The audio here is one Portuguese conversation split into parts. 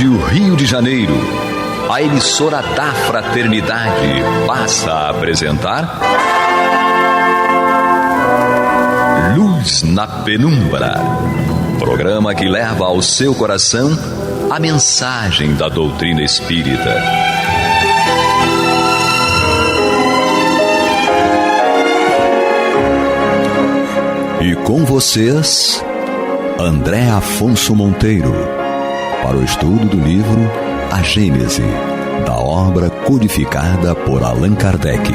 Rádio Rio de Janeiro, a emissora da Fraternidade, passa a apresentar Luz na Penumbra, programa que leva ao seu coração a mensagem da doutrina espírita. E com vocês, André Afonso Monteiro, para o estudo do livro A Gênese, da obra codificada por Allan Kardec.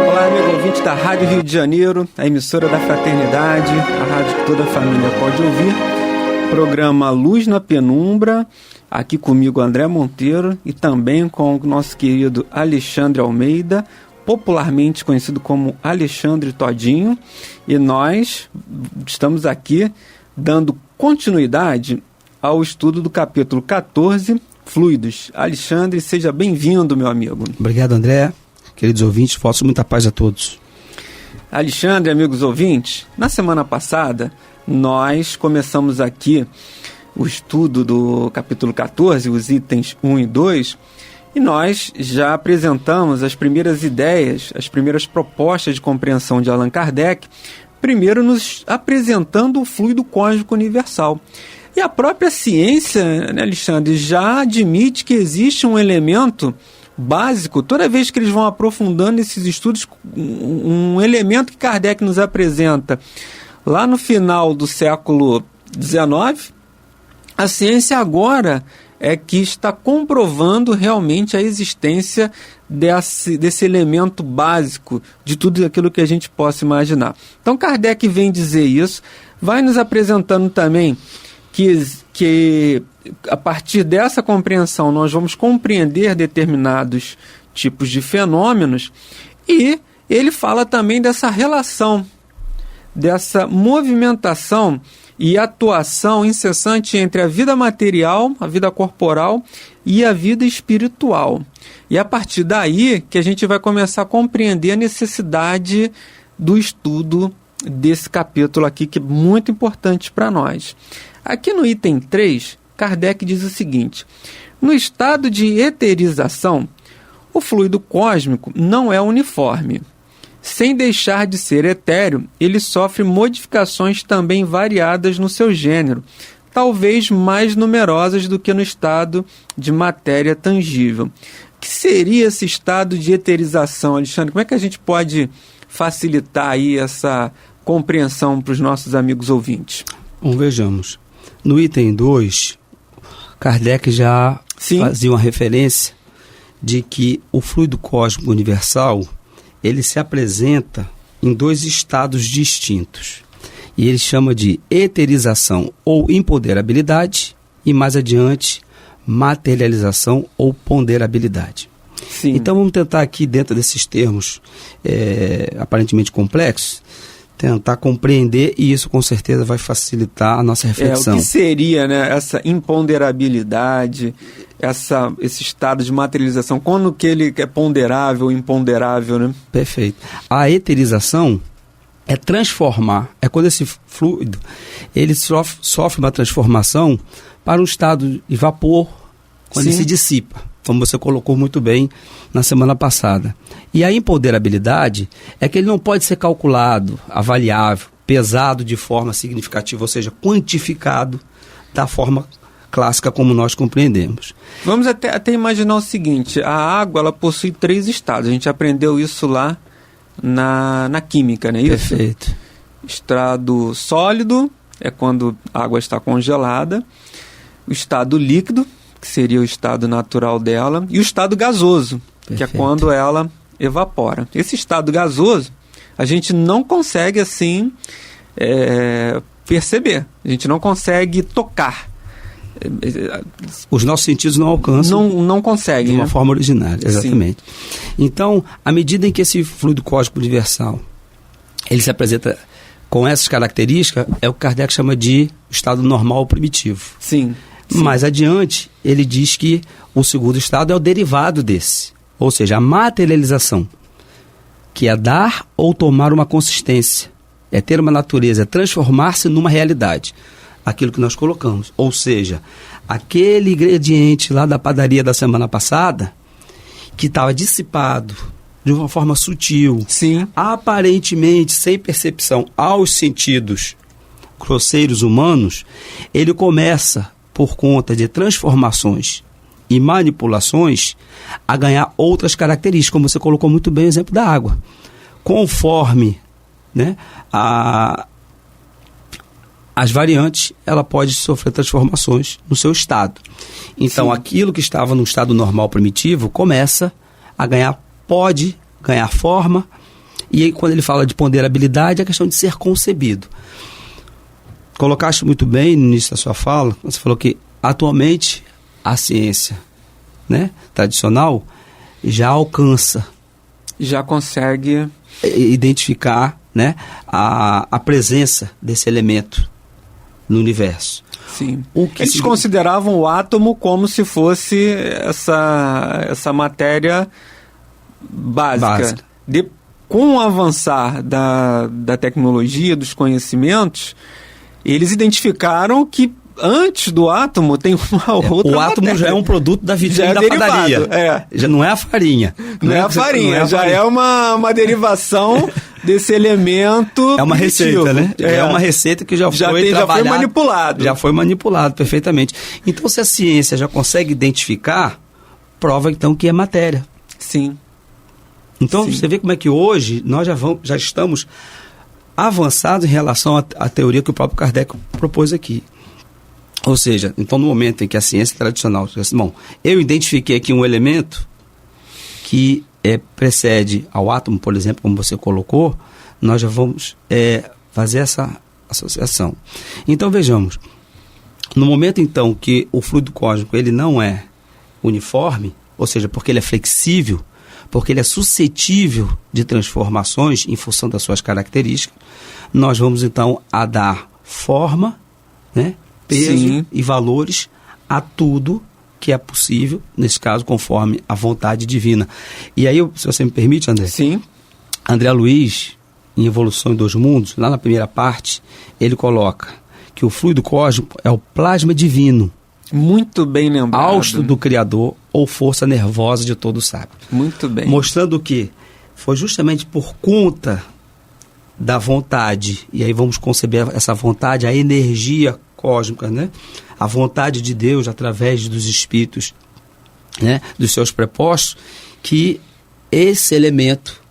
Olá, amigo ouvinte da Rádio Rio de Janeiro, a emissora da Fraternidade, a rádio que toda a família pode ouvir. Programa Luz na Penumbra, aqui comigo André Monteiro e também com o nosso querido Alexandre Almeida, popularmente conhecido como Alexandre Todinho, e nós estamos aqui dando continuidade ao estudo do capítulo 14, Fluidos. Alexandre, seja bem-vindo, meu amigo. Obrigado, André. Queridos ouvintes, faço muita paz a todos. Alexandre, amigos ouvintes, na semana passada nós começamos aqui o estudo do capítulo 14, os itens 1 e 2, e nós já apresentamos as primeiras ideias, as primeiras propostas de compreensão de Allan Kardec, primeiro nos apresentando o fluido cósmico universal. E a própria ciência, né, Alexandre, já admite que existe um elemento básico, toda vez que eles vão aprofundando esses estudos, um elemento que Kardec nos apresenta lá no final do século XIX, a ciência agora é que está comprovando realmente a existência desse elemento básico de tudo aquilo que a gente possa imaginar. Então Kardec vem dizer isso, vai nos apresentando também que a partir dessa compreensão nós vamos compreender determinados tipos de fenômenos, e ele fala também dessa relação, dessa movimentação e atuação incessante entre a vida material, a vida corporal e a vida espiritual. E a partir daí que a gente vai começar a compreender a necessidade do estudo desse capítulo aqui, que é muito importante para nós. Aqui no item 3, Kardec diz o seguinte: no estado de eterização, o fluido cósmico não é uniforme. Sem deixar de ser etéreo, ele sofre modificações também variadas no seu gênero, talvez mais numerosas do que no estado de matéria tangível. O que seria esse estado de eterização, Alexandre? Como é que a gente pode facilitar aí essa compreensão para os nossos amigos ouvintes? Bom, vejamos. No item 2, Kardec já fazia uma referência de que o fluido cósmico universal ele se apresenta em dois estados distintos. E ele chama de eterização ou empoderabilidade e, mais adiante, materialização ou ponderabilidade. Sim. Então, vamos tentar aqui, dentro desses termos aparentemente complexos, tentar compreender, e isso com certeza vai facilitar a nossa reflexão. O que seria, né, essa imponderabilidade, esse estado de materialização? Quando que ele é ponderável, imponderável, né? Perfeito. A eterização é transformar, é quando esse fluido ele sofre uma transformação para um estado de vapor, quando ele se dissipa, como você colocou muito bem na semana passada. E a empoderabilidade é que ele não pode ser calculado, avaliável, pesado de forma significativa, ou seja, quantificado da forma clássica como nós compreendemos. Vamos até imaginar o seguinte: a água ela possui 3 estados, a gente aprendeu isso lá na química, não é isso? Perfeito. Estado sólido é quando a água está congelada, o estado líquido, que seria o estado natural dela, e o estado gasoso, Perfeito. Que é quando ela evapora. Esse estado gasoso a gente não consegue assim perceber, a gente não consegue tocar. Os nossos sentidos não alcançam não conseguem, de uma né? forma originária, exatamente. Sim. Então, à medida em que esse fluido cósmico universal ele se apresenta com essas características, é o que Kardec chama de estado normal primitivo. Sim. Mais adiante, ele diz que o segundo estado é o derivado desse, ou seja, a materialização, que é dar ou tomar uma consistência, é ter uma natureza, é transformar-se numa realidade. Aquilo que nós colocamos, ou seja, aquele ingrediente lá da padaria da semana passada, que estava dissipado de uma forma sutil, Sim. aparentemente sem percepção aos sentidos grosseiros humanos, ele começa, por conta de transformações e manipulações, a ganhar outras características, como você colocou muito bem o exemplo da água. Conforme, né, as variantes, ela pode sofrer transformações no seu estado. Então, Sim. aquilo que estava no estado normal primitivo começa a pode ganhar forma, e aí quando ele fala de ponderabilidade, é a questão de ser concebido. Colocaste muito bem no início da sua fala, você falou que atualmente a ciência, né, tradicional já alcança, Já consegue... identificar, né, a presença desse elemento no universo. Sim. O que Eles consideravam o átomo como se fosse essa matéria básica. Com o avançar da tecnologia, dos conhecimentos, eles identificaram que antes do átomo tem uma outra o átomo matéria. já é um produto da vitrine da derivado, padaria. Já não é a farinha. Não é a farinha, já é uma derivação desse elemento. É uma primitivo. receita, né? É uma receita que já foi manipulado. Já foi manipulado, perfeitamente. Então, se a ciência já consegue identificar, prova então que é matéria. Sim. Então, Sim. você vê como é que hoje nós já estamos avançados em relação à teoria que o próprio Kardec propôs aqui. Ou seja, então no momento em que a ciência tradicional diz assim, bom, eu identifiquei aqui um elemento que precede ao átomo, por exemplo, como você colocou, nós já vamos fazer essa associação. Então vejamos, no momento então que o fluido cósmico ele não é uniforme, ou seja, porque ele é flexível, porque ele é suscetível de transformações em função das suas características, nós vamos então a dar forma, né, peso Sim. e valores a tudo que é possível, nesse caso, conforme a vontade divina. E aí, se você me permite, André, Sim. André Luiz, em Evolução em Dois Mundos, lá na primeira parte, ele coloca que o fluido cósmico é o plasma divino, Muito bem lembrado. hausto do Criador ou força nervosa de todo sábio. Muito bem. Mostrando que foi justamente por conta da vontade, e aí vamos conceber essa vontade, a energia cósmica, né? A vontade de Deus através dos espíritos, né? Dos seus prepostos, que esse elemento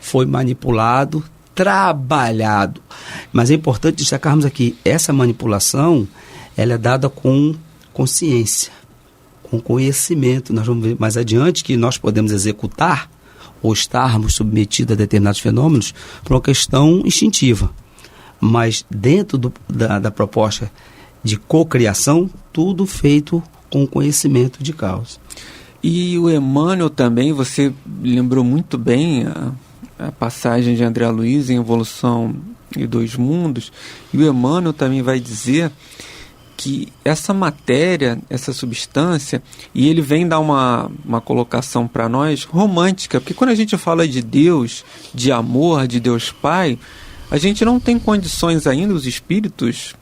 foi manipulado, trabalhado. Mas é importante destacarmos aqui, essa manipulação, ela é dada com consciência, com conhecimento. Nós vamos ver mais adiante que nós podemos executar ou estarmos submetidos a determinados fenômenos por uma questão instintiva. Mas dentro da proposta de cocriação, tudo feito com conhecimento de causa. E o Emmanuel também, você lembrou muito bem a passagem de André Luiz em Evolução e Dois Mundos, e o Emmanuel também vai dizer que essa matéria, essa substância, e ele vem dar uma colocação para nós romântica, porque quando a gente fala de Deus, de amor, de Deus Pai, a gente não tem condições ainda, os espíritos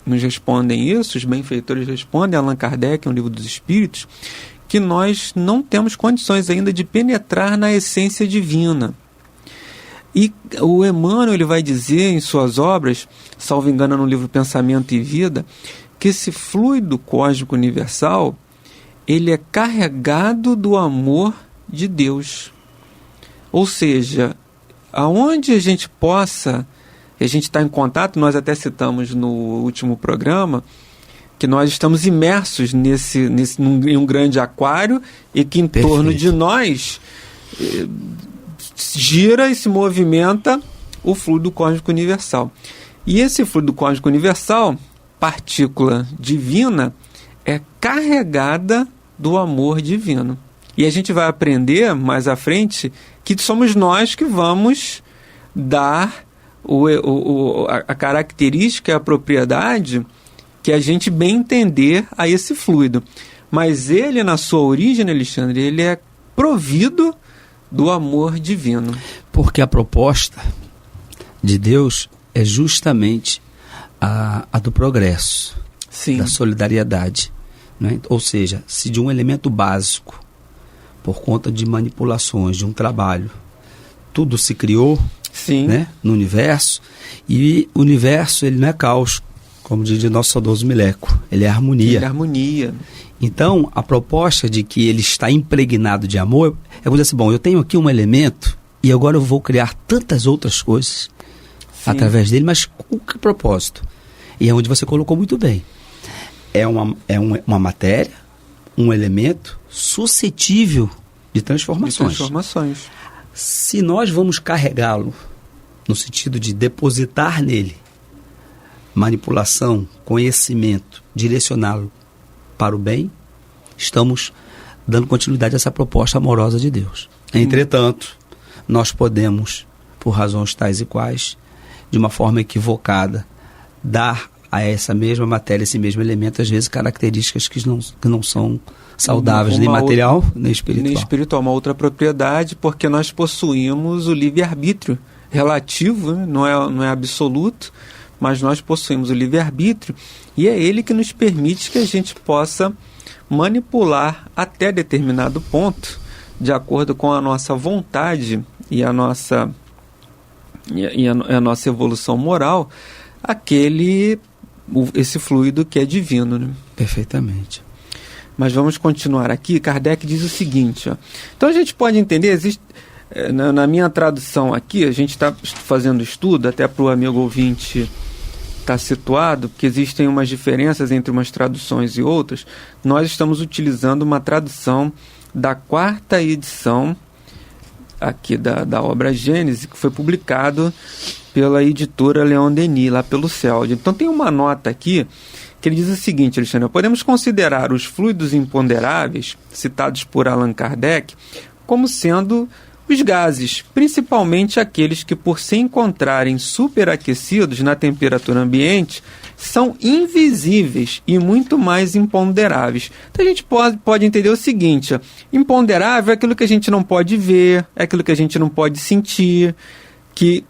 nos respondem isso, os benfeitores respondem, Allan Kardec, no Livro dos Espíritos, que nós não temos condições ainda de penetrar na essência divina. E o Emmanuel ele vai dizer em suas obras, salvo engano no livro Pensamento e Vida, que esse fluido cósmico universal, ele é carregado do amor de Deus. Ou seja, aonde a gente possa, a gente está em contato, nós até citamos no último programa, que nós estamos imersos em um grande aquário e que em Perfeito. torno de nós gira e se movimenta o fluido cósmico universal. E esse fluido cósmico universal, partícula divina, é carregada do amor divino. E a gente vai aprender mais à frente que somos nós que vamos dar a característica e a propriedade que a gente bem entender a esse fluido. Mas ele, na sua origem, Alexandre, ele é provido do amor divino. Porque a proposta de Deus é justamente a do progresso, Sim. da solidariedade, né? Ou seja, se de um elemento básico, por conta de manipulações, de um trabalho, tudo se criou, Sim. Né, no universo, e o universo ele não é caos, como diz o nosso saudoso Mileco, ele é harmonia. Ele é harmonia. Então, a proposta de que ele está impregnado de amor é dizer assim, bom, eu tenho aqui um elemento e agora eu vou criar tantas outras coisas através dele, mas com que propósito? E é onde você colocou muito bem. É uma matéria, um elemento suscetível de transformações. Se nós vamos carregá-lo no sentido de depositar nele manipulação, conhecimento, direcioná-lo para o bem, estamos dando continuidade a essa proposta amorosa de Deus. Entretanto, nós podemos, por razões tais e quais, de uma forma equivocada, dar a essa mesma matéria, esse mesmo elemento, às vezes características que não são saudáveis, nem material, nem espiritual. Nem espiritual, uma outra propriedade, porque nós possuímos o livre-arbítrio relativo, né? não é absoluto, mas nós possuímos o livre-arbítrio e é ele que nos permite que a gente possa manipular até determinado ponto, de acordo com a nossa vontade e a nossa evolução moral, esse fluido que é divino. Né? Perfeitamente. Mas vamos continuar aqui. Kardec diz o seguinte, ó. Então a gente pode entender, na minha tradução aqui, a gente está fazendo estudo, até para o amigo ouvinte estar situado, porque existem umas diferenças entre umas traduções e outras. Nós estamos utilizando uma tradução da 4ª edição aqui da obra Gênese, que foi publicado pela editora Leon Denis, lá pelo CELD. Então tem uma nota aqui que ele diz o seguinte, Alexandre: podemos considerar os fluidos imponderáveis, citados por Allan Kardec, como sendo os gases, principalmente aqueles que, por se encontrarem superaquecidos na temperatura ambiente, são invisíveis e muito mais imponderáveis. Então a gente pode entender o seguinte, ó, imponderável é aquilo que a gente não pode ver, é aquilo que a gente não pode sentir, que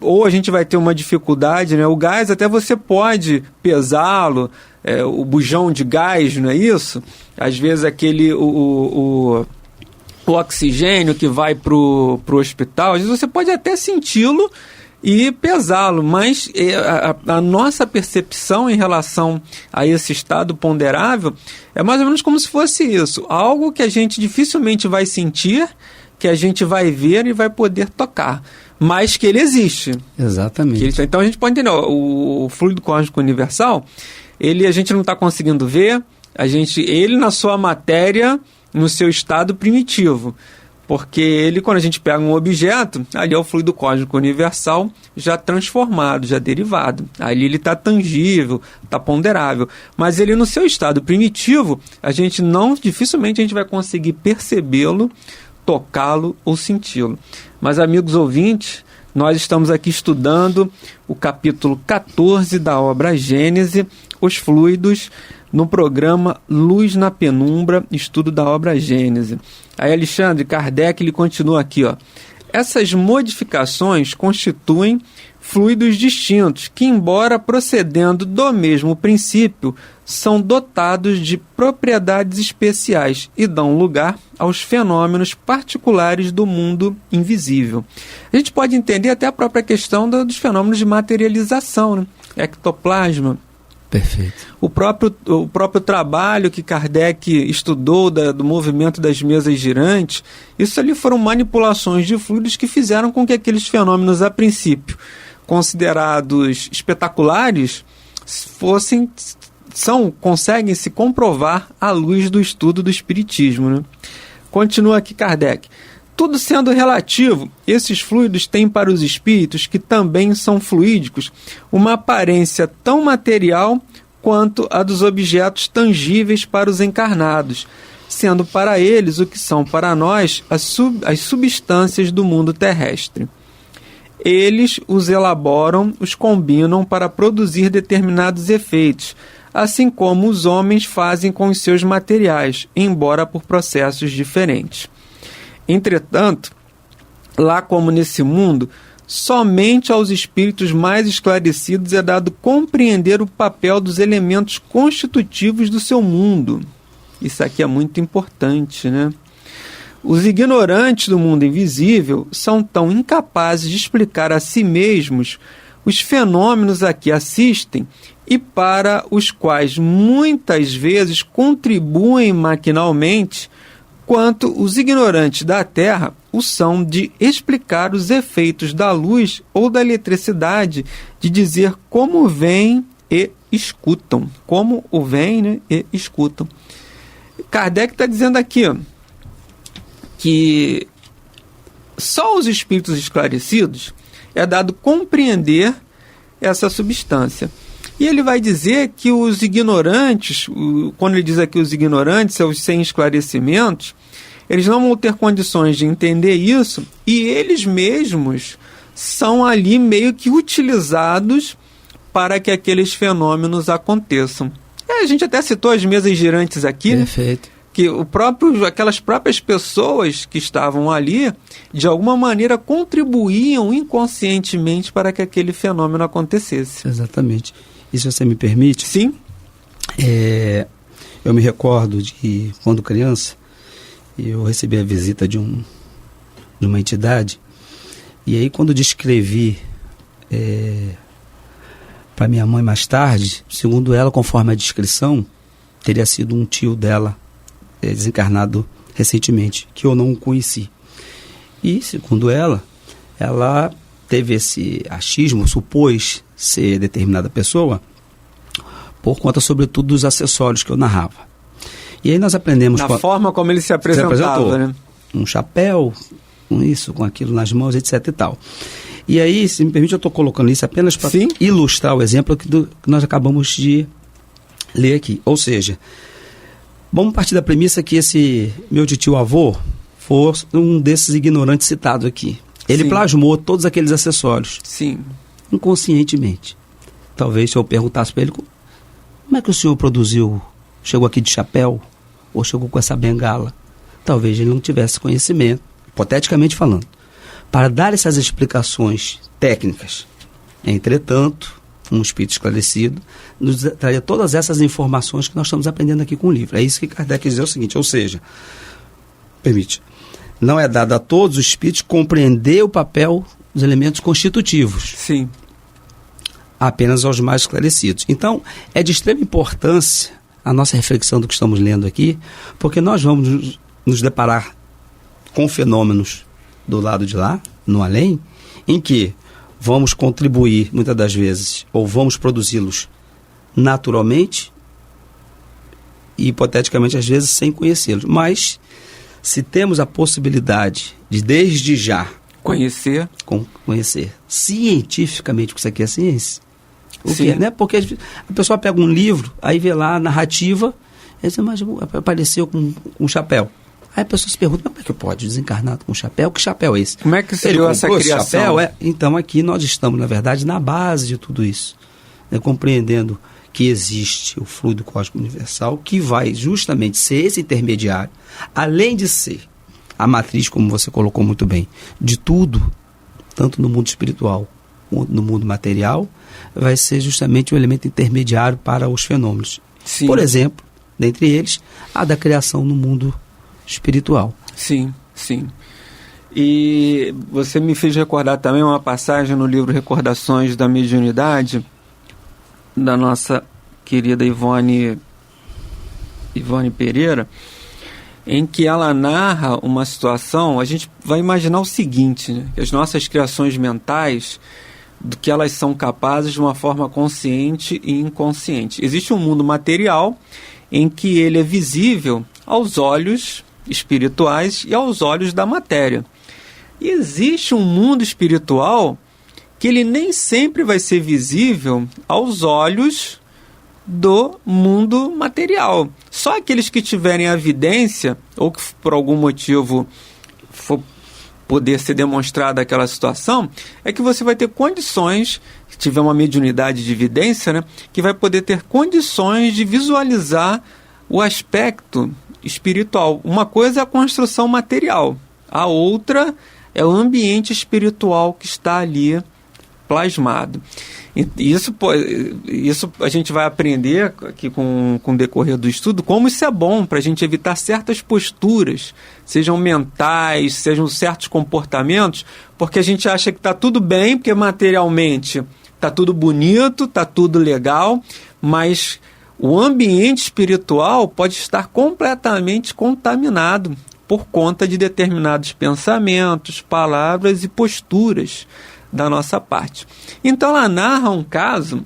ou a gente vai ter uma dificuldade, né? O gás até você pode pesá-lo, o bujão de gás, não é isso? Às vezes o oxigênio que vai para o hospital, às vezes você pode até senti-lo e pesá-lo, mas a nossa percepção em relação a esse estado ponderável é mais ou menos como se fosse isso, algo que a gente dificilmente vai sentir, que a gente vai ver e vai poder tocar, mas que ele existe. Exatamente. Então a gente pode entender, o fluido cósmico universal, a gente não está conseguindo ver, ele na sua matéria, no seu estado primitivo, porque quando a gente pega um objeto, ali é o fluido cósmico universal já transformado, já derivado, ali ele está tangível, está ponderável, mas ele no seu estado primitivo, dificilmente a gente vai conseguir percebê-lo, tocá-lo ou senti-lo. Mas, amigos ouvintes, nós estamos aqui estudando o capítulo 14 da obra Gênese, os fluidos, no programa Luz na Penumbra, estudo da obra Gênese. Aí Alexandre, Kardec, ele continua aqui, ó. Essas modificações constituem fluidos distintos, que, embora procedendo do mesmo princípio, são dotados de propriedades especiais e dão lugar aos fenômenos particulares do mundo invisível. A gente pode entender até a própria questão dos fenômenos de materialização, né? Ectoplasma. Perfeito. O próprio trabalho que Kardec estudou do movimento das mesas girantes, isso ali foram manipulações de fluidos que fizeram com que aqueles fenômenos, a princípio, considerados espetaculares, conseguem se comprovar à luz do estudo do Espiritismo. Né? Continua aqui Kardec. Tudo sendo relativo, esses fluidos têm para os espíritos, que também são fluídicos, uma aparência tão material quanto a dos objetos tangíveis para os encarnados, sendo para eles o que são para nós as substâncias do mundo terrestre. Eles os elaboram, os combinam para produzir determinados efeitos, assim como os homens fazem com os seus materiais, embora por processos diferentes. Entretanto, lá como nesse mundo, somente aos espíritos mais esclarecidos é dado compreender o papel dos elementos constitutivos do seu mundo. Isso aqui é muito importante, né? Os ignorantes do mundo invisível são tão incapazes de explicar a si mesmos os fenômenos a que assistem e para os quais muitas vezes contribuem maquinalmente, quanto os ignorantes da Terra o são de explicar os efeitos da luz ou da eletricidade, de dizer como veem e escutam. Como o veem, né, e escutam. Kardec está dizendo aqui, ó, que só aos espíritos esclarecidos é dado compreender essa substância. E ele vai dizer que os ignorantes, quando ele diz aqui os ignorantes, são os sem esclarecimentos, eles não vão ter condições de entender isso e eles mesmos são ali meio que utilizados para que aqueles fenômenos aconteçam. A gente até citou as mesas girantes aqui. Perfeito. Que aquelas próprias pessoas que estavam ali, de alguma maneira, contribuíam inconscientemente para que aquele fenômeno acontecesse. Exatamente. E se você me permite? Sim. Eu me recordo de quando criança, eu recebi a visita de uma entidade, e aí quando descrevi para minha mãe mais tarde, segundo ela, conforme a descrição, teria sido um tio dela, desencarnado recentemente, que eu não conheci. E, segundo ela teve esse achismo, supôs ser determinada pessoa, por conta, sobretudo, dos acessórios que eu narrava. E aí nós aprendemos... Na forma como ele se apresentava, né? Um chapéu, com isso, com aquilo nas mãos, etc e tal. E aí, se me permite, eu estou colocando isso apenas para ilustrar o exemplo que nós acabamos de ler aqui. Ou seja, vamos partir da premissa que esse meu tio-avô fosse um desses ignorantes citados aqui. Ele plasmou todos aqueles acessórios. Sim. Inconscientemente. Talvez se eu perguntasse para ele, como é que o senhor produziu, chegou aqui de chapéu, ou chegou com essa bengala? Talvez ele não tivesse conhecimento, hipoteticamente falando, para dar essas explicações técnicas. Entretanto, um espírito esclarecido nos traria todas essas informações que nós estamos aprendendo aqui com o livro. É isso que Kardec diz, é o seguinte, ou seja, não é dado a todos os espíritos compreender o papel dos elementos constitutivos. Sim. Apenas aos mais esclarecidos. Então, é de extrema importância a nossa reflexão do que estamos lendo aqui, porque nós vamos nos deparar com fenômenos do lado de lá, no além, em que vamos contribuir, muitas das vezes, ou vamos produzi-los naturalmente e, hipoteticamente, às vezes, sem conhecê-los. Mas, se temos a possibilidade de, desde já, conhecer cientificamente, porque isso aqui é ciência. O que, né? Porque a pessoa pega um livro, aí vê lá a narrativa, e diz, mas apareceu com um chapéu. Aí a pessoa se pergunta, como é que pode desencarnar com chapéu? Que chapéu é esse? Como é que se deu essa criação? Chapéu? Então aqui nós estamos, na verdade, na base de tudo isso, né? Compreendendo que existe o fluido cósmico universal, que vai justamente ser esse intermediário, além de ser a matriz, como você colocou muito bem, de tudo, tanto no mundo espiritual quanto no mundo material, vai ser justamente o elemento intermediário para os fenômenos. Sim. Por exemplo, dentre eles, a da criação no mundo espiritual. Sim, sim. E você me fez recordar também uma passagem no livro Recordações da Mediunidade, da nossa querida Ivone Pereira, em que ela narra uma situação. A gente vai imaginar o seguinte, né? Que as nossas criações mentais, do que elas são capazes de uma forma consciente e inconsciente. Existe um mundo material em que ele é visível aos olhos espirituais e aos olhos da matéria. E existe um mundo espiritual que ele nem sempre vai ser visível aos olhos do mundo material. Só aqueles que tiverem a evidência, ou que por algum motivo for poder ser demonstrada aquela situação, é que você vai ter condições, se tiver uma mediunidade de evidência, né, que vai poder ter condições de visualizar o aspecto espiritual. Uma coisa é a construção material, a outra é o ambiente espiritual que está ali plasmado. Isso a gente vai aprender aqui com o decorrer do estudo, como isso é bom para a gente evitar certas posturas, sejam mentais, sejam certos comportamentos, porque a gente acha que está tudo bem, porque materialmente está tudo bonito, está tudo legal, mas o ambiente espiritual pode estar completamente contaminado por conta de determinados pensamentos, palavras e posturas da nossa parte. Então ela narra um caso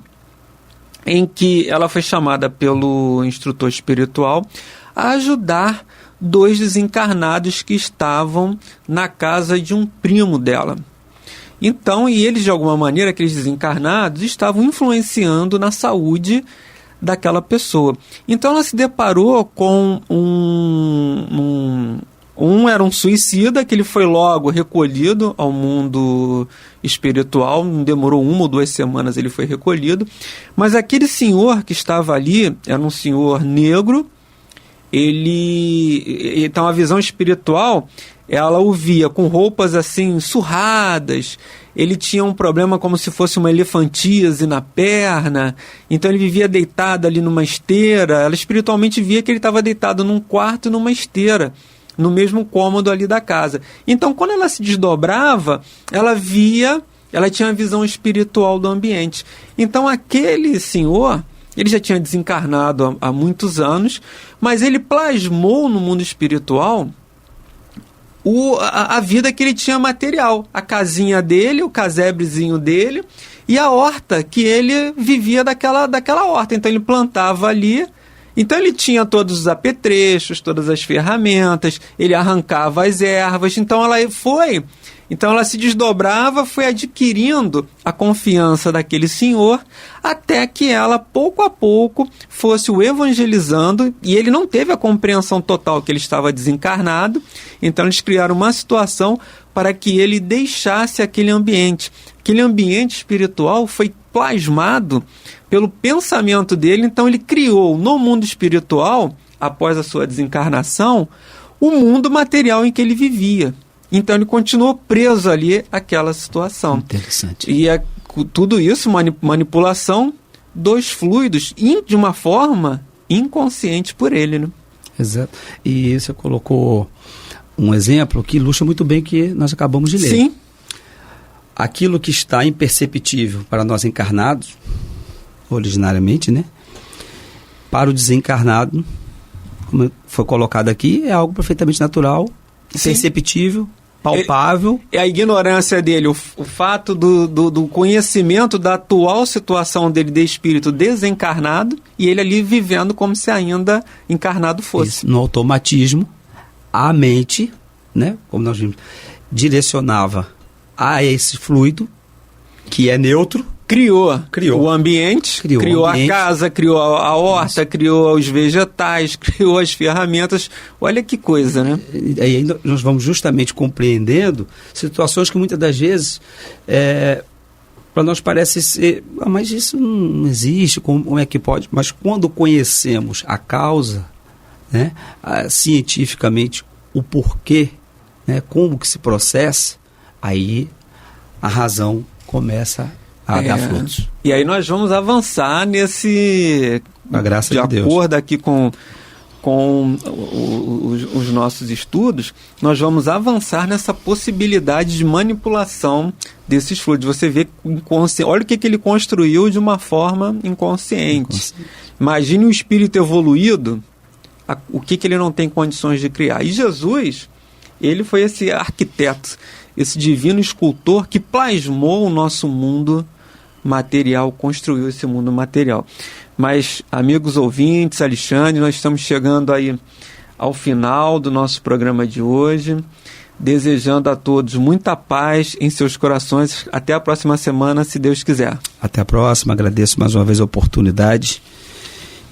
em que ela foi chamada pelo instrutor espiritual a ajudar 2 desencarnados que estavam na casa de um primo dela. Então, e eles de alguma maneira, aqueles desencarnados, estavam influenciando na saúde daquela pessoa. Então ela se deparou com era um suicida, que ele foi logo recolhido ao mundo espiritual, não demorou 1 ou 2 semanas, ele foi recolhido. Mas aquele senhor que estava ali, era um senhor negro, então a visão espiritual, ela o via com roupas assim surradas, ele tinha um problema como se fosse uma elefantíase na perna, então ele vivia deitado ali numa esteira. Ela espiritualmente via que ele estava deitado num quarto, numa esteira, no mesmo cômodo ali da casa. Então, quando ela se desdobrava, ela tinha a visão espiritual do ambiente. Então, aquele senhor, ele já tinha desencarnado há muitos anos, mas ele plasmou no mundo espiritual a vida que ele tinha material. A casinha dele, o casebrezinho dele e a horta que ele vivia daquela horta. Então, ele plantava ali. Então ele tinha todos os apetrechos, todas as ferramentas, ele arrancava as ervas, então ela se desdobrava, foi adquirindo a confiança daquele senhor, até que ela, pouco a pouco, fosse o evangelizando, e ele não teve a compreensão total que ele estava desencarnado, então eles criaram uma situação para que ele deixasse aquele ambiente. Aquele ambiente espiritual foi plasmado pelo pensamento dele, então ele criou no mundo espiritual, após a sua desencarnação, o mundo material em que ele vivia. Então ele continuou preso ali àquela situação. Interessante. E tudo isso, manipulação dos fluidos, de uma forma inconsciente por ele, né? Exato. E você colocou um exemplo que ilustra muito bem o que nós acabamos de ler. Sim. Aquilo que está imperceptível para nós encarnados, originariamente, né? Para o desencarnado, como foi colocado aqui, é algo perfeitamente natural, perceptível, palpável. É a ignorância dele, o fato do conhecimento da atual situação dele de espírito desencarnado e ele ali vivendo como se ainda encarnado fosse. Isso, no automatismo, a mente, né? Como nós vimos, direcionava a esse fluido que é neutro. Criou o ambiente, criou a casa, criou a horta, criou os vegetais, criou as ferramentas. Olha que coisa, né? E aí nós vamos justamente compreendendo situações que muitas das vezes para nós parece ser, mas isso não existe, como é que pode? Mas quando conhecemos a causa, né, cientificamente o porquê, né, como que se processa, aí a razão começa a dar frutos. E aí nós vamos avançar nesse... A graça de Deus. De acordo aqui com os nossos estudos, nós vamos avançar nessa possibilidade de manipulação desses fluidos. Você vê, olha o que ele construiu de uma forma inconsciente. Imagine um espírito evoluído, o que ele não tem condições de criar. E Jesus, ele foi esse arquiteto, esse divino escultor que plasmou o nosso mundo material, construiu esse mundo material. Mas, amigos ouvintes, Alexandre, nós estamos chegando aí ao final do nosso programa de hoje, desejando a todos muita paz em seus corações. Até a próxima semana, se Deus quiser. Até a próxima, agradeço mais uma vez a oportunidade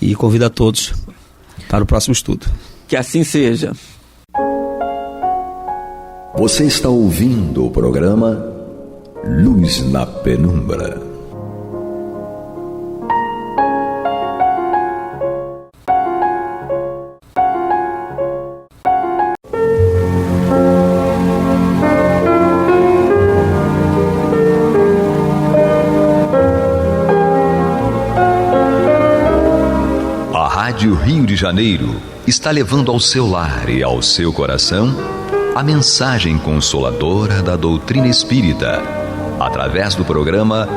e convido a todos para o próximo estudo. Que assim seja. Você está ouvindo o programa Luz na Penumbra. Rádio Rio de Janeiro está levando ao seu lar e ao seu coração a mensagem consoladora da doutrina espírita, através do programa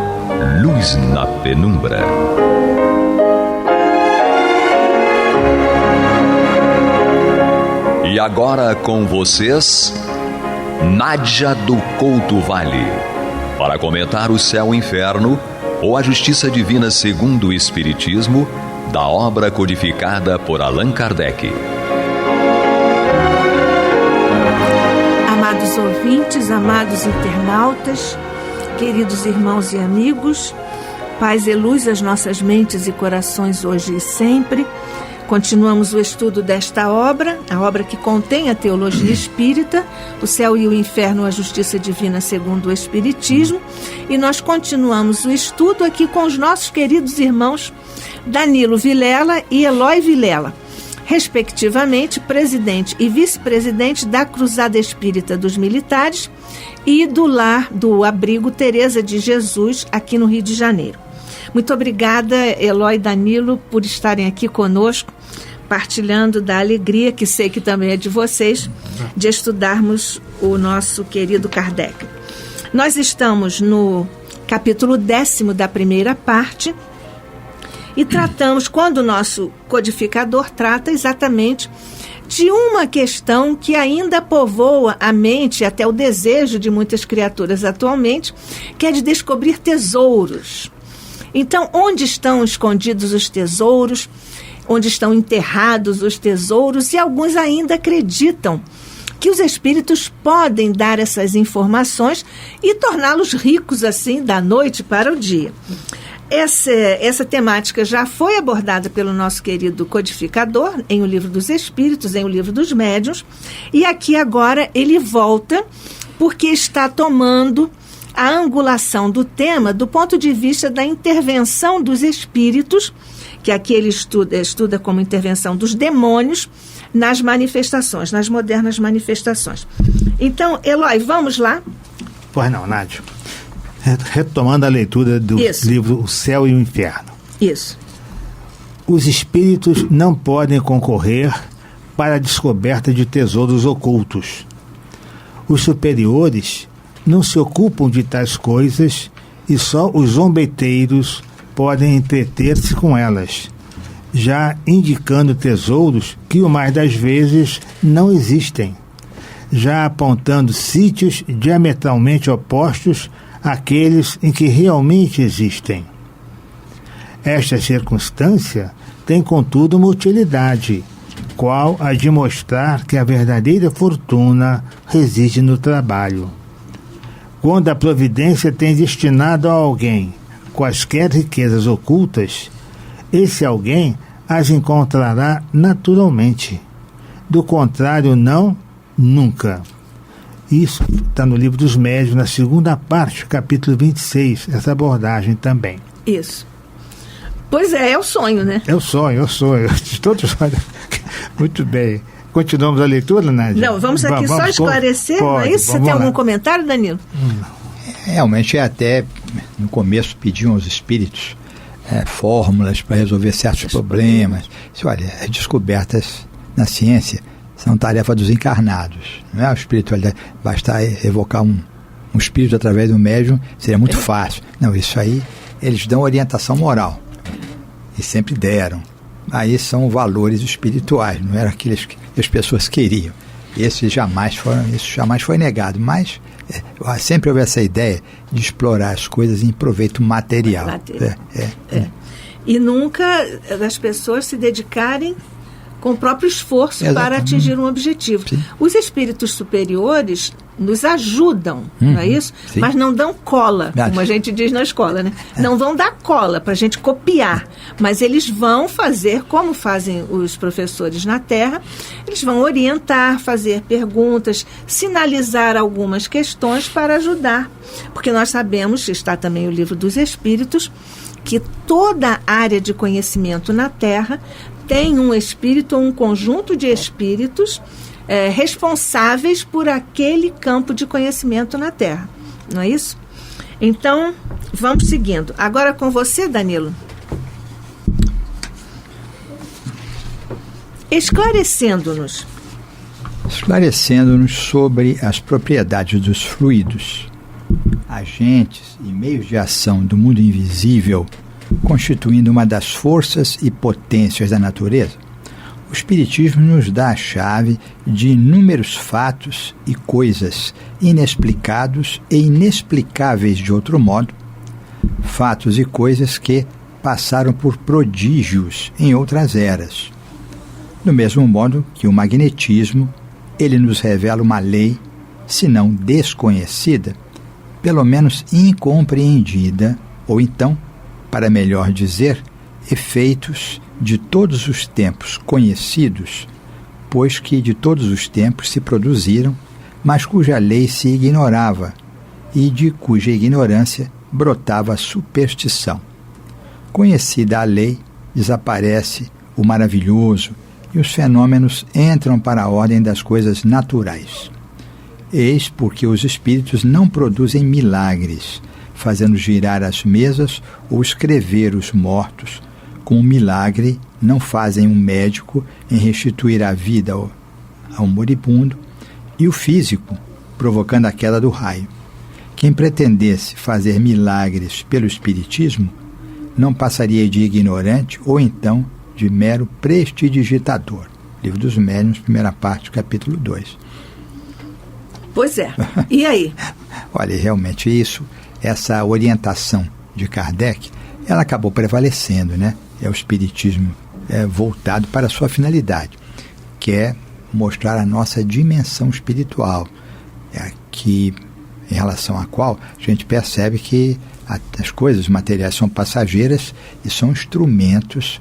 Luz na Penumbra. E agora com vocês, Nádia do Couto Vale, para comentar o Céu e o Inferno ou a Justiça Divina segundo o Espiritismo, da obra codificada por Allan Kardec. Amados ouvintes, amados internautas, queridos irmãos e amigos, paz e luz às nossas mentes e corações hoje e sempre. Continuamos o estudo desta obra, a obra que contém a teologia espírita, o Céu e o Inferno, a Justiça Divina segundo o Espiritismo, e nós continuamos o estudo aqui com os nossos queridos irmãos Danilo Vilela e Eloy Vilela, respectivamente presidente e vice-presidente da Cruzada Espírita dos Militares e do Lar do Abrigo Teresa de Jesus, aqui no Rio de Janeiro. Muito obrigada, Eloy e Danilo, por estarem aqui conosco, partilhando da alegria, que sei que também é de vocês, de estudarmos o nosso querido Kardec. Nós estamos no capítulo 10º da primeira parte e tratamos, quando o nosso codificador trata exatamente de uma questão que ainda povoa a mente, até o desejo de muitas criaturas atualmente, que é de descobrir tesouros. Então, onde estão escondidos os tesouros? Onde estão enterrados os tesouros? E alguns ainda acreditam que os espíritos podem dar essas informações e torná-los ricos assim, da noite para o dia. Essa temática já foi abordada pelo nosso querido codificador em O Livro dos Espíritos, em O Livro dos Médiuns, e aqui agora ele volta porque está tomando a angulação do tema do ponto de vista da intervenção dos espíritos, que aqui ele estuda como intervenção dos demônios nas manifestações, nas modernas manifestações. Então, Eloy, vamos lá? Pois não, Nádia. Retomando a leitura do livro O Céu e o Inferno. Isso. Os espíritos não podem concorrer para a descoberta de tesouros ocultos. Os superiores não se ocupam de tais coisas e só os zombeteiros podem entreter-se com elas, já indicando tesouros que o mais das vezes não existem, já apontando sítios diametralmente opostos àqueles em que realmente existem. Esta circunstância tem, contudo, uma utilidade, qual a de mostrar que a verdadeira fortuna reside no trabalho. Quando a providência tem destinado a alguém quaisquer riquezas ocultas, esse alguém as encontrará naturalmente. Do contrário, não, nunca. Isso está no Livro dos Médiuns, na segunda parte, capítulo 26, essa abordagem também. Isso. Pois é o sonho, né? É o sonho. Todos sonham. Muito bem. Continuamos a leitura, Nádia? Não, vamos aqui só esclarecer, não é isso? Você tem algum comentário, Danilo? Realmente, até no começo pediam aos espíritos fórmulas para resolver certos problemas. Olha, as descobertas na ciência são tarefa dos encarnados. Não é a espiritualidade. Basta evocar um espírito através do médium, seria muito fácil. Não, isso aí, eles dão orientação moral. E sempre deram. Aí são valores espirituais, não eram aqueles que as pessoas queriam. Isso jamais foi negado, mas sempre houve essa ideia de explorar as coisas em proveito material. E nunca as pessoas se dedicarem com o próprio esforço para atingir um objetivo. Sim. Os espíritos superiores nos ajudam, não é isso? Sim. Mas não dão cola, como a gente diz na escola, né? Não vão dar cola para a gente copiar, mas eles vão fazer como fazem os professores na Terra, eles vão orientar, fazer perguntas, sinalizar algumas questões para ajudar, porque nós sabemos, está também o Livro dos Espíritos, que toda área de conhecimento na Terra tem um espírito ou um conjunto de espíritos responsáveis por aquele campo de conhecimento na Terra, não é isso? Então, vamos seguindo. Agora com você, Danilo. esclarecendo-nos sobre as propriedades dos fluidos, agentes e meios de ação do mundo invisível, constituindo uma das forças e potências da natureza. O Espiritismo nos dá a chave de inúmeros fatos e coisas inexplicados e inexplicáveis de outro modo, fatos e coisas que passaram por prodígios em outras eras. Do mesmo modo que o magnetismo, ele nos revela uma lei, se não desconhecida, pelo menos incompreendida, ou então, para melhor dizer, efeitos de todos os tempos conhecidos, pois que de todos os tempos se produziram, mas cuja lei se ignorava e de cuja ignorância brotava a superstição. Conhecida a lei, desaparece o maravilhoso e os fenômenos entram para a ordem das coisas naturais. Eis porque os espíritos não produzem milagres, fazendo girar as mesas ou escrever os mortos. Com um milagre, não fazem um médico em restituir a vida ao moribundo e o físico, provocando a queda do raio. Quem pretendesse fazer milagres pelo espiritismo não passaria de ignorante ou então de mero prestidigitador. Livro dos Médiuns, primeira parte, capítulo 2. Pois é. E aí? Olha, realmente essa orientação de Kardec, ela acabou prevalecendo, né? É o espiritismo voltado para a sua finalidade, que é mostrar a nossa dimensão espiritual, que, em relação à qual a gente percebe que as coisas materiais são passageiras e são instrumentos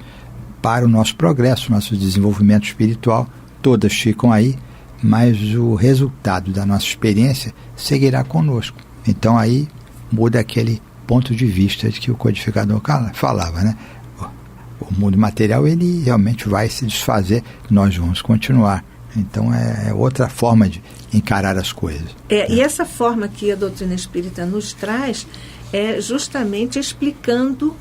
para o nosso progresso, nosso desenvolvimento espiritual. Todas ficam aí, mas o resultado da nossa experiência seguirá conosco. Então aí muda aquele ponto de vista de que o codificador falava, né? O mundo material, ele realmente vai se desfazer, nós vamos continuar. Então é outra forma de encarar as coisas. E essa forma que a doutrina espírita nos traz é justamente explicando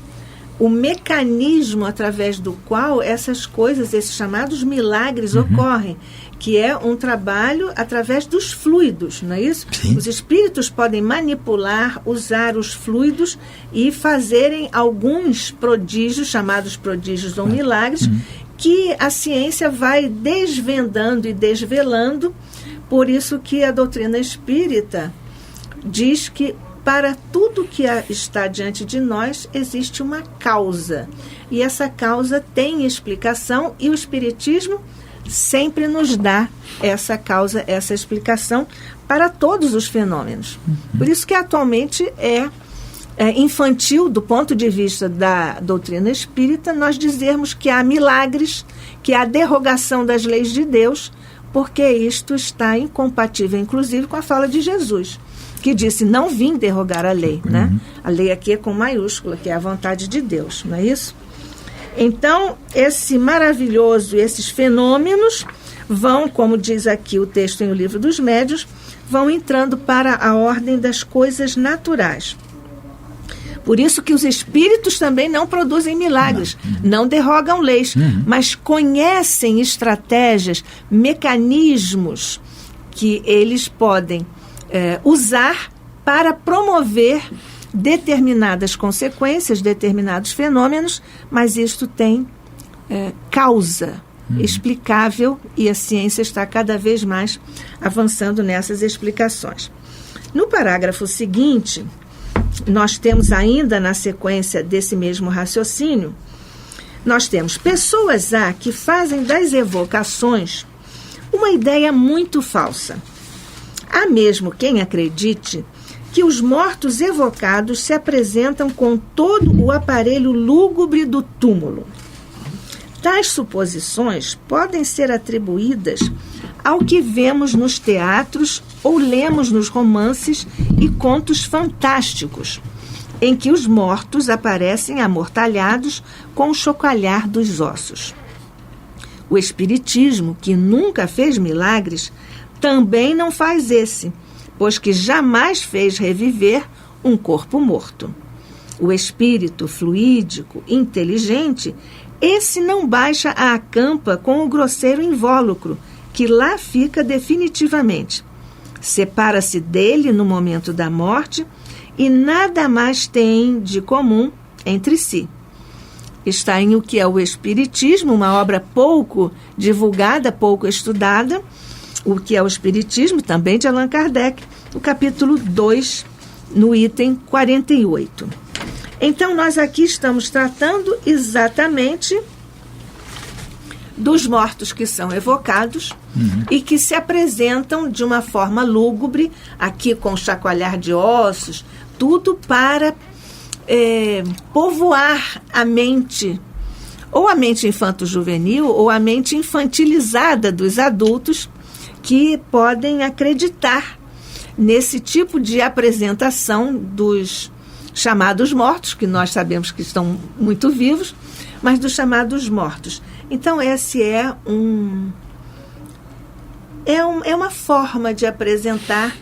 o mecanismo através do qual essas coisas, esses chamados milagres ocorrem, que é um trabalho através dos fluidos, não é isso? Sim. Os espíritos podem manipular, usar os fluidos e fazerem alguns prodígios, chamados prodígios ou milagres, que a ciência vai desvendando e desvelando. Por isso que a doutrina espírita diz que para tudo que está diante de nós existe uma causa. E essa causa tem explicação e o Espiritismo sempre nos dá essa causa, essa explicação para todos os fenômenos. Por isso que atualmente é infantil, do ponto de vista da doutrina espírita, nós dizermos que há milagres, que há derrogação das leis de Deus, porque isto está incompatível, inclusive, com a fala de Jesus, que disse, não vim derrogar a lei, né? A lei aqui é com maiúscula, que é a vontade de Deus, não é isso? Então, esse maravilhoso, esses fenômenos vão, como diz aqui o texto em O Livro dos Médiuns, vão entrando para a ordem das coisas naturais. Por isso que os espíritos também não produzem milagres, não derrogam leis, mas conhecem estratégias, mecanismos que eles podem usar para promover determinadas consequências, determinados fenômenos, mas isto tem causa explicável e a ciência está cada vez mais avançando nessas explicações. No parágrafo seguinte, nós temos ainda na sequência desse mesmo raciocínio, nós temos pessoas que fazem das evocações uma ideia muito falsa. Há mesmo quem acredite que os mortos evocados se apresentam com todo o aparelho lúgubre do túmulo. Tais suposições podem ser atribuídas ao que vemos nos teatros ou lemos nos romances e contos fantásticos, em que os mortos aparecem amortalhados com o chocalhar dos ossos. O Espiritismo, que nunca fez milagres, também não faz esse, pois que jamais fez reviver um corpo morto. O espírito fluídico, inteligente, esse não baixa à campa com o grosseiro invólucro, que lá fica definitivamente. Separa-se dele no momento da morte e nada mais tem de comum entre si. Está em O que é o Espiritismo, uma obra pouco divulgada, pouco estudada, O que é o Espiritismo, também de Allan Kardec, o capítulo 2, no item 48. Então, nós aqui estamos tratando exatamente dos mortos que são evocados e que se apresentam de uma forma lúgubre, aqui com chacoalhar de ossos, tudo para povoar a mente, ou a mente infanto-juvenil, ou a mente infantilizada dos adultos, que podem acreditar nesse tipo de apresentação dos chamados mortos, que nós sabemos que estão muito vivos, mas dos chamados mortos. Então, esse é uma forma de apresentar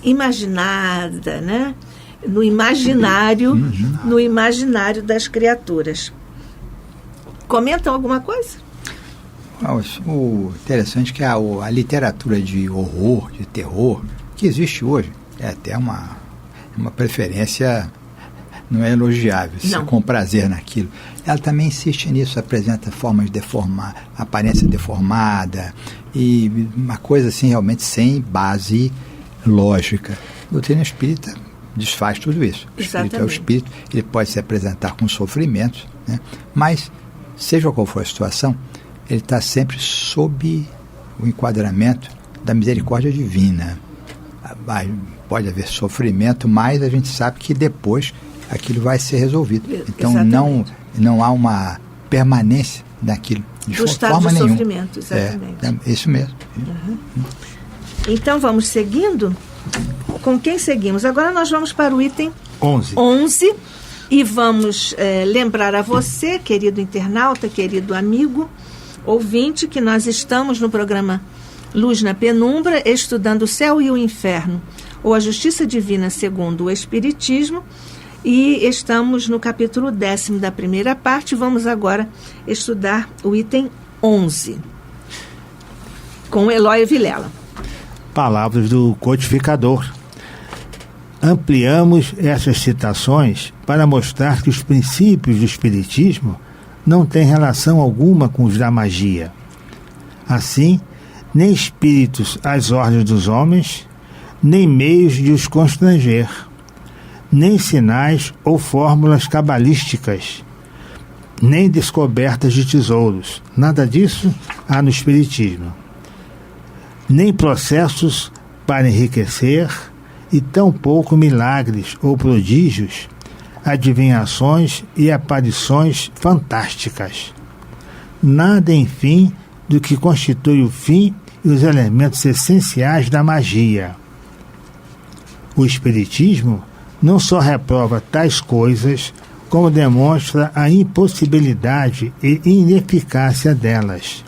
imaginada, né? No imaginário das criaturas. Comentam alguma coisa? O interessante é que a literatura de horror, de terror, que existe hoje, é até uma preferência, não é elogiável, se com prazer naquilo. Ela também insiste nisso, apresenta formas de deformar, aparência deformada, e uma coisa assim realmente sem base lógica. O doutrina espírita desfaz tudo isso. O espírito é o espírito, ele pode se apresentar com sofrimentos, né? Mas, seja qual for a situação, ele está sempre sob o enquadramento da misericórdia divina. Pode haver sofrimento, mas a gente sabe que depois aquilo vai ser resolvido. Então não há uma permanência daquilo de forma nenhuma. Sofrimento, exatamente. É isso mesmo. Então vamos seguindo. Com quem seguimos? Agora nós vamos para o item 11 e vamos lembrar a você, querido internauta, querido amigo, ouvinte, que nós estamos no programa Luz na Penumbra, estudando o céu e o inferno, ou a justiça divina segundo o Espiritismo, e estamos no capítulo 10º da primeira parte. Vamos agora estudar o item 11, com Eloy Vilela. Palavras do codificador. Ampliamos essas citações para mostrar que os princípios do Espiritismo não têm relação alguma com os da magia. Assim, nem espíritos às ordens dos homens, nem meios de os constranger, nem sinais ou fórmulas cabalísticas, nem descobertas de tesouros. Nada disso há no Espiritismo. Nem processos para enriquecer, e tampouco milagres ou prodígios, adivinhações e aparições fantásticas. Nada, enfim, do que constitui o fim e os elementos essenciais da magia. O Espiritismo não só reprova tais coisas, como demonstra a impossibilidade e ineficácia delas.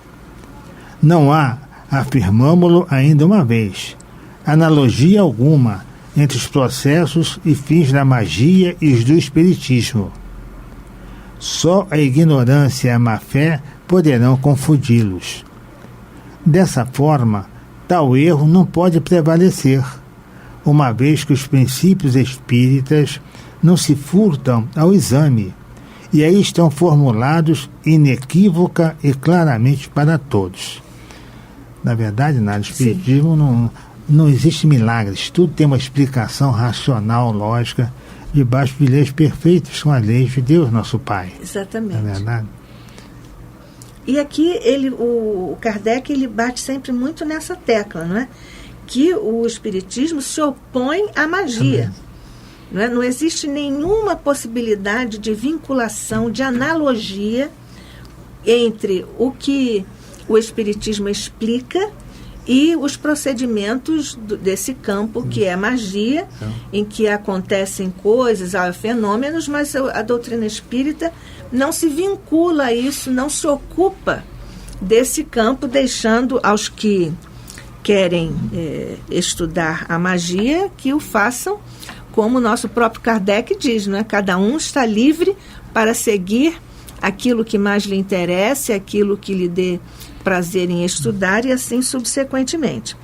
Não há, afirmamo-lo ainda uma vez, analogia alguma entre os processos e fins da magia e os do Espiritismo. Só a ignorância e a má-fé poderão confundi-los. Dessa forma, tal erro não pode prevalecer, uma vez que os princípios espíritas não se furtam ao exame, e aí estão formulados inequívoca e claramente para todos. Na verdade, no Espiritismo não existe milagres, tudo tem uma explicação racional, lógica, debaixo de leis perfeitas, são as leis de Deus, nosso Pai. Exatamente. Não é verdade? E aqui o Kardec ele bate sempre muito nessa tecla, não é? Que o Espiritismo se opõe à magia. Não é? Não existe nenhuma possibilidade de vinculação, de analogia entre o que o Espiritismo explica e os procedimentos desse campo, que é a magia, em que acontecem coisas, há fenômenos, mas a doutrina espírita não se vincula a isso, não se ocupa desse campo, deixando aos que querem estudar a magia que o façam, como o nosso próprio Kardec diz, não é? Cada um está livre para seguir aquilo que mais lhe interessa, aquilo que lhe dê prazer em estudar e assim subsequentemente.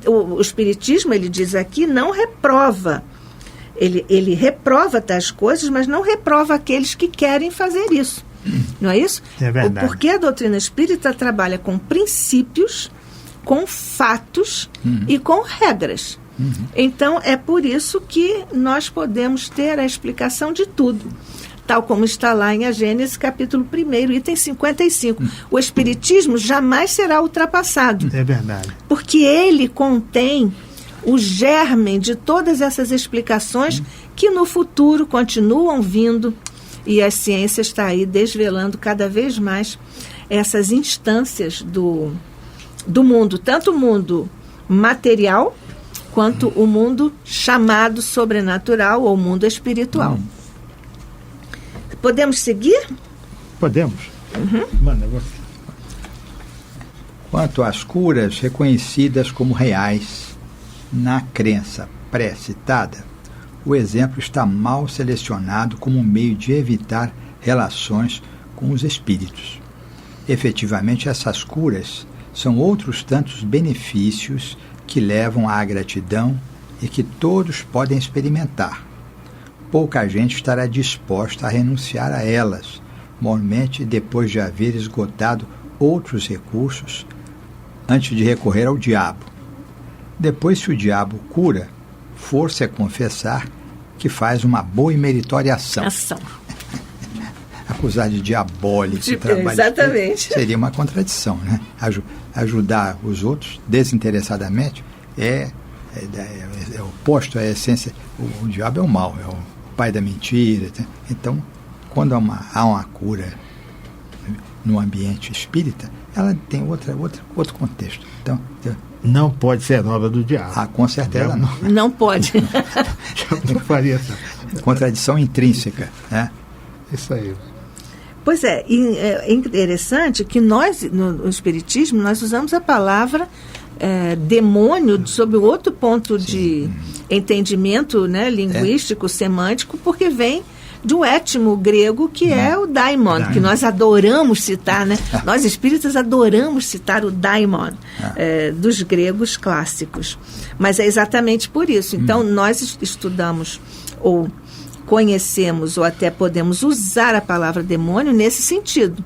O Espiritismo, ele diz aqui, não reprova. Ele reprova tais coisas, mas não reprova aqueles que querem fazer isso. Não é isso? É verdade. Porque a doutrina espírita trabalha com princípios, com fatos e com regras. Então, é por isso que nós podemos ter a explicação de tudo. Tal como está lá em A Gênese, capítulo 1, item 55. O Espiritismo jamais será ultrapassado. É verdade. Porque ele contém o germe de todas essas explicações que no futuro continuam vindo, e a ciência está aí desvelando cada vez mais essas instâncias do mundo, tanto o mundo material quanto o mundo chamado sobrenatural ou mundo espiritual. Podemos seguir? Podemos. Manda você. Quanto às curas reconhecidas como reais na crença pré-citada, o exemplo está mal selecionado como um meio de evitar relações com os espíritos. Efetivamente, essas curas são outros tantos benefícios que levam à gratidão e que todos podem experimentar. Pouca gente estará disposta a renunciar a elas, normalmente depois de haver esgotado outros recursos antes de recorrer ao diabo. Depois, se o diabo cura, força é confessar que faz uma boa e meritória ação. Acusar de diabólico o trabalho exatamente. Seria uma contradição, né? Ajudar os outros desinteressadamente é oposto à essência. O diabo é o mal, é o pai da mentira. Então, quando há uma cura no ambiente espírita, ela tem outro contexto. Então, não pode ser obra do diabo. Com certeza não. Não pode. Não faria essa. Contradição intrínseca, né? Isso aí. Pois é, e é interessante que nós, no Espiritismo, nós usamos a palavra demônio sob outro ponto de entendimento, né, linguístico, semântico, porque vem de um étimo grego que é o daimon, que nós adoramos citar, né? Nós espíritas adoramos citar o daimon dos gregos clássicos. Mas é exatamente por isso. Então, nós estudamos ou conhecemos ou até podemos usar a palavra demônio nesse sentido,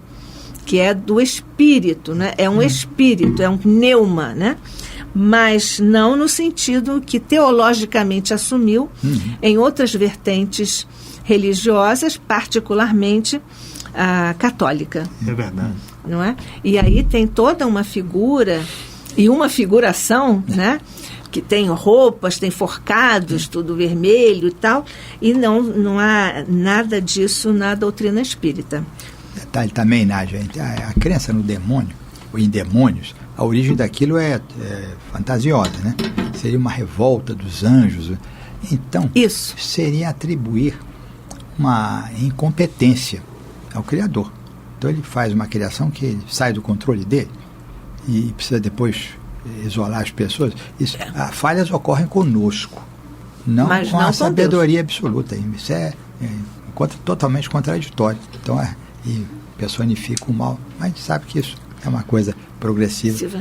que é do espírito, né? É um espírito, é um pneuma, né? Mas não no sentido que teologicamente assumiu em outras vertentes religiosas, particularmente a católica. É verdade. Não é? E aí tem toda uma figura e uma figuração, né? Que tem roupas, tem forcados, tudo vermelho e tal, e não há nada disso na doutrina espírita. Também, Nádia, a crença no demônio, ou em demônios, a origem daquilo é fantasiosa, né? Seria uma revolta dos anjos. Então, isso seria atribuir uma incompetência ao Criador. Então, ele faz uma criação que sai do controle dele e precisa depois isolar as pessoas. Falhas ocorrem conosco, não com a sabedoria absoluta. Isso é totalmente contraditório. Então, e personifica o mal. Mas a gente sabe que isso é uma coisa progressiva.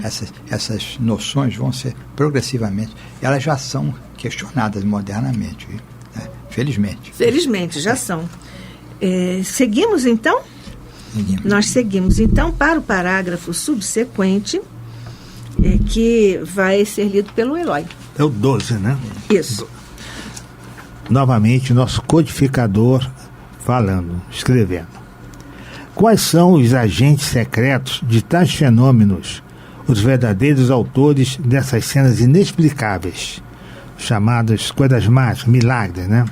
Essas noções vão ser progressivamente, elas já são questionadas modernamente, né? Felizmente. Felizmente, já são. Seguimos então? Seguimos. Nós seguimos então para o parágrafo subsequente, que vai ser lido pelo Eloy. É o 12, né? Isso. Novamente, nosso codificador escrevendo. Quais são os agentes secretos de tais fenômenos, os verdadeiros autores dessas cenas inexplicáveis, chamadas coisas mágicas, milagres, né?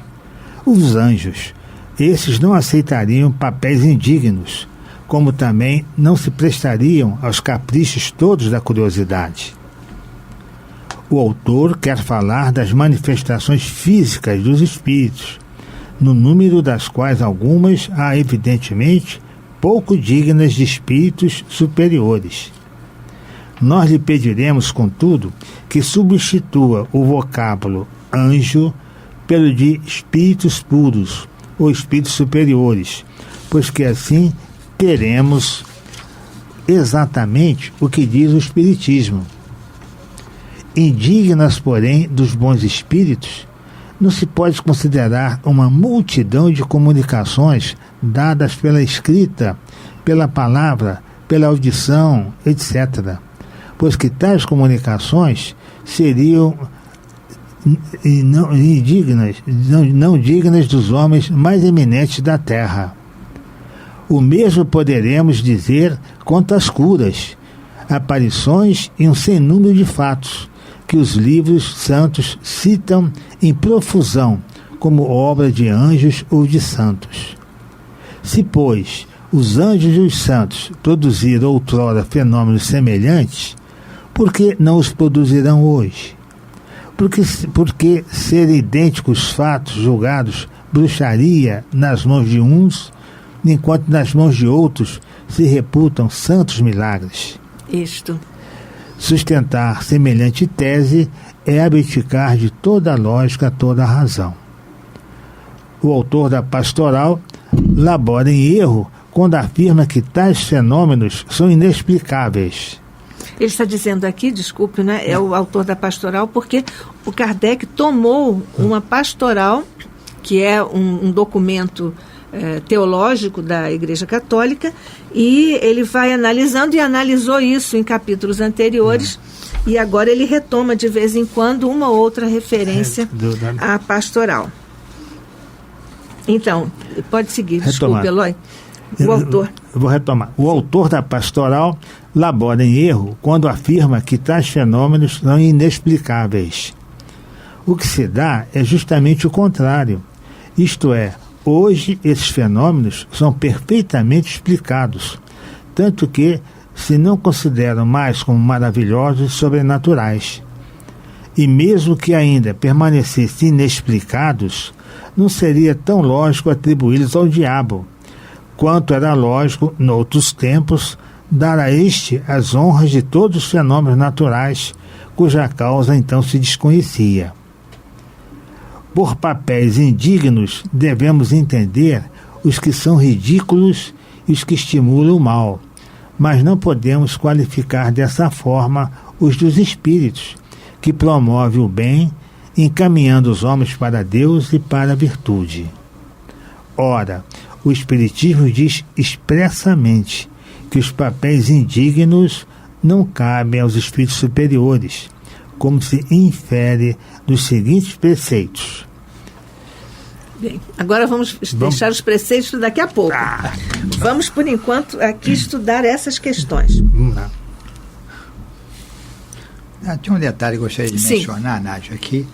Os anjos. Esses não aceitariam papéis indignos, como também não se prestariam aos caprichos todos da curiosidade. O autor quer falar das manifestações físicas dos espíritos, no número das quais algumas há, evidentemente, pouco dignas de espíritos superiores. Nós lhe pediremos, contudo, que substitua o vocábulo anjo pelo de espíritos puros ou espíritos superiores, pois que assim teremos exatamente o que diz o Espiritismo. Indignas, porém, dos bons espíritos, não se pode considerar uma multidão de comunicações dadas pela escrita, pela palavra, pela audição, etc., pois que tais comunicações seriam não dignas dos homens mais eminentes da terra. O mesmo poderemos dizer quanto às curas, aparições e um sem número de fatos que os livros santos citam em profusão como obra de anjos ou de santos. Se, pois, os anjos e os santos produziram outrora fenômenos semelhantes, por que não os produzirão hoje? Porque ser idênticos fatos julgados bruxaria nas mãos de uns, enquanto nas mãos de outros se reputam santos milagres. Isto. Sustentar semelhante tese é abdicar de toda a lógica, toda a razão. O autor da Pastoral labora em erro quando afirma que tais fenômenos são inexplicáveis. Ele está dizendo aqui, desculpe, né, é o autor da Pastoral, porque o Kardec tomou uma pastoral, que é um documento teológico da Igreja Católica, e ele vai analisando e analisou isso em capítulos anteriores, e agora ele retoma de vez em quando uma ou outra referência à Pastoral. Então, pode seguir, desculpe, Eloy. O autor. Eu vou retomar. O autor da Pastoral labora em erro quando afirma que tais fenômenos são inexplicáveis. O que se dá é justamente o contrário. Isto é, hoje esses fenômenos são perfeitamente explicados, tanto que se não consideram mais como maravilhosos e sobrenaturais. E mesmo que ainda permanecessem inexplicados, não seria tão lógico atribuí-los ao diabo, quanto era lógico, noutros tempos, dar a este as honras de todos os fenômenos naturais, cuja causa então se desconhecia. Por papéis indignos, devemos entender os que são ridículos e os que estimulam o mal, mas não podemos qualificar dessa forma os dos espíritos, que promovem o bem, encaminhando os homens para Deus e para a virtude. Ora, o Espiritismo diz expressamente que os papéis indignos não cabem aos espíritos superiores, como se infere dos seguintes preceitos. Bem, agora vamos deixar os preceitos daqui a pouco. Vamos, por enquanto, aqui estudar essas questões. Vamos lá. Tinha um detalhe que eu gostaria de mencionar, Nádia, aqui.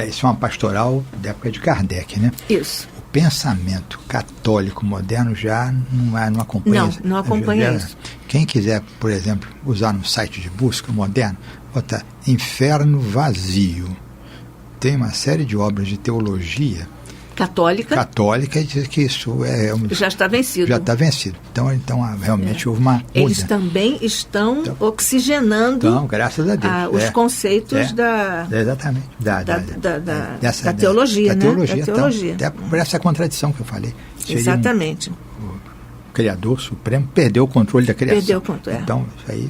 Isso é uma pastoral da época de Kardec, né? Isso. O pensamento católico moderno já não acompanha isso. Não acompanha isso. Quem quiser, por exemplo, usar um site de busca moderno, botar Inferno Vazio. Tem uma série de obras de teologia católica e diz que isso já está vencido. Já está vencido. Então realmente houve uma mudança. Eles também estão oxigenando graças a Deus, os conceitos exatamente da teologia, né? Da teologia. Até por essa contradição que eu falei. Exatamente. O Criador Supremo perdeu o controle da criação. Perdeu o controle. Então, isso aí...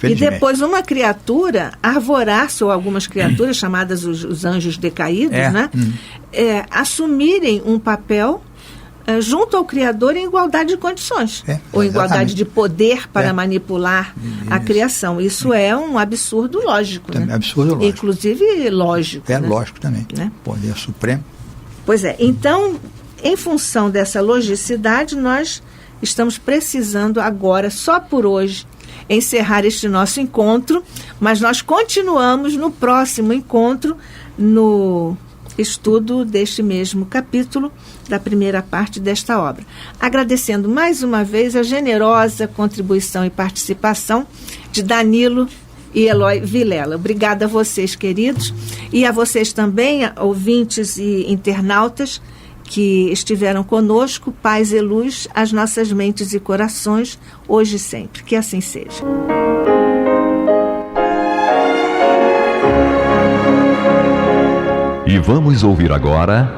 E depois uma criatura arvorar-se, ou algumas criaturas chamadas os anjos decaídos, né? Assumirem um papel junto ao Criador em igualdade de condições, ou igualdade de poder para manipular a criação. Isso é um absurdo lógico. Também, né? Absurdo lógico. Inclusive lógico. É, né? lógico também. Né? Poder Supremo. Pois é. Então, em função dessa logicidade, nós estamos precisando agora, só por hoje, encerrar este nosso encontro, mas nós continuamos no próximo encontro, no estudo deste mesmo capítulo, da primeira parte desta obra. Agradecendo mais uma vez a generosa contribuição e participação de Danilo e Eloy Vilela. Obrigada a vocês, queridos, e a vocês também, ouvintes e internautas, que estiveram conosco. Paz e luz às nossas mentes e corações, hoje e sempre. Que assim seja. E vamos ouvir agora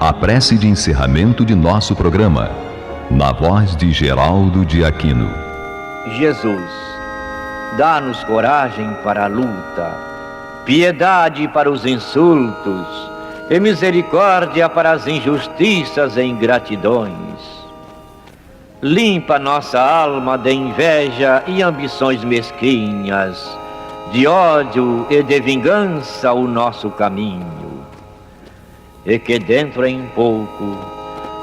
a prece de encerramento de nosso programa. na voz de Geraldo de Aquino. Jesus, dá-nos coragem para a luta, piedade para os insultos e misericórdia para as injustiças e ingratidões. Limpa nossa alma de inveja e ambições mesquinhas, de ódio e de vingança o nosso caminho. E que dentro em pouco,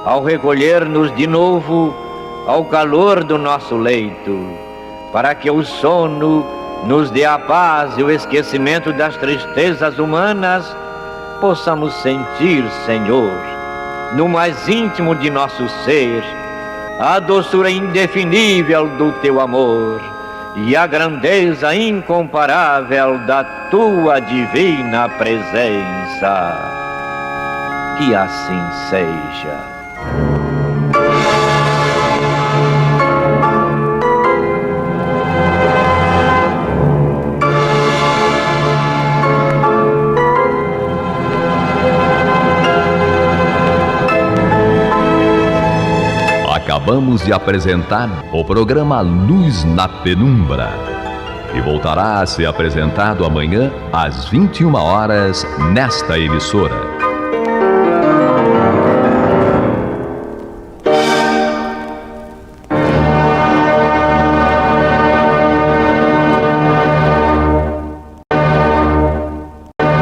ao recolher-nos de novo ao calor do nosso leito, para que o sono nos dê a paz e o esquecimento das tristezas humanas, possamos sentir, Senhor, no mais íntimo de nosso ser, a doçura indefinível do Teu amor e a grandeza incomparável da Tua divina presença. Que assim seja. Acabamos de apresentar o programa Luz na Penumbra, que voltará a ser apresentado amanhã às 21 horas nesta emissora.